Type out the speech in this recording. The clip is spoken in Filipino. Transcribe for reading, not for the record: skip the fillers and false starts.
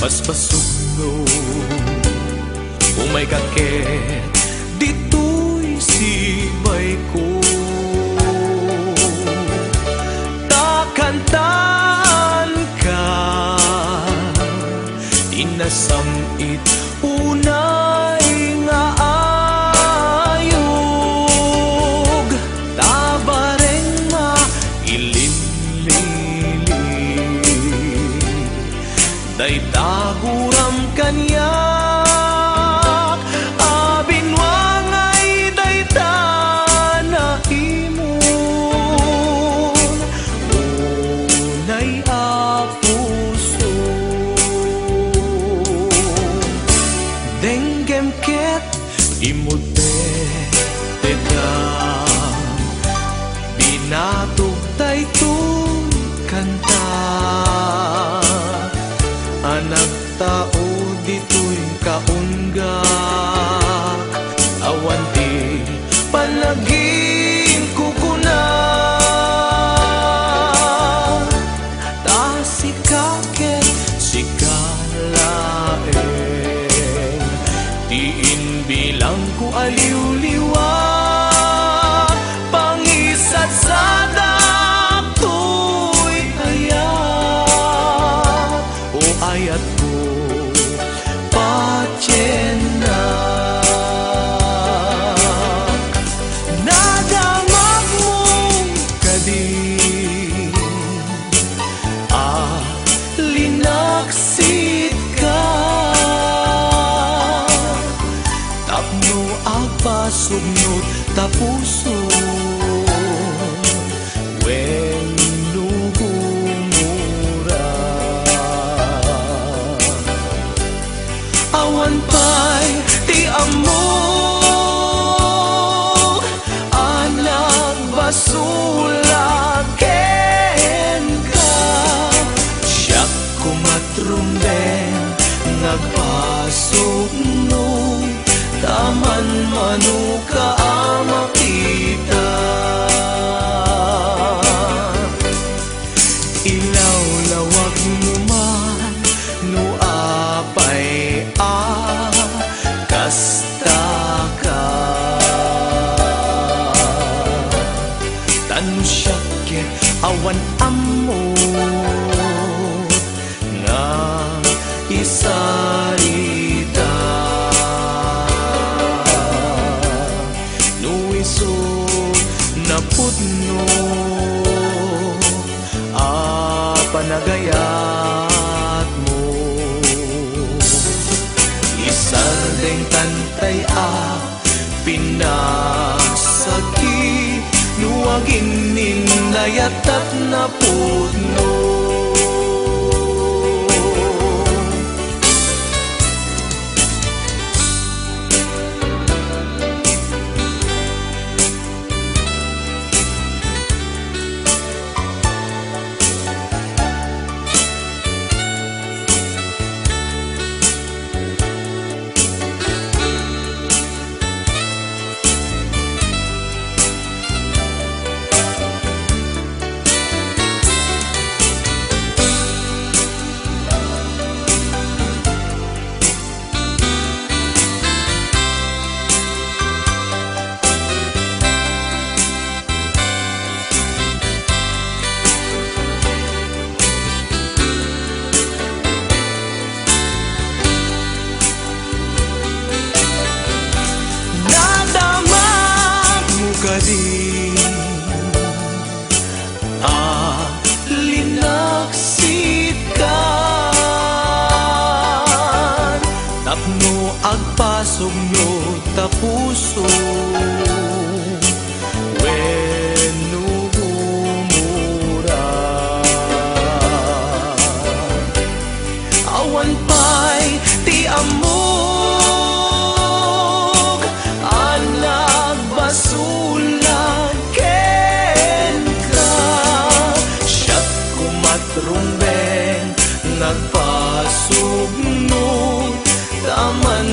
paspasugno kung may kaket dito'y sibay ko takantaan ka tinasamit unay nga ayog tabareng mailimlilig day taguram kanyak abinwangay day tanahimon unay apuso denggem ket imute tedang binatog daytoy kanta anak tao dito'y kaunggak awan di palaging kukuna ta sikaket sikalaeng diin bilang ko aliw-liwa pangisat sa dakto'y ayat o ayat ko nadamag mong kadin linaksit ka tapno agpasugnod tapuso wenno humura awan pa'y ti amok anak basulaken ka siyak kumatrumbeng nagpasugno taman manuka ang makita ilaw-lawag mo man no apay kasta ka tanu syaket awan amot nga isarita nuiso napudno panagayat mo isardeng tantay pinasaki nuwagin ninayat at napudno linaksit ka tapno agpasugno tapuso wenno humura awan pa'y ti amok anak basulaken ka siyak kumatrumbeng nagpasugno taman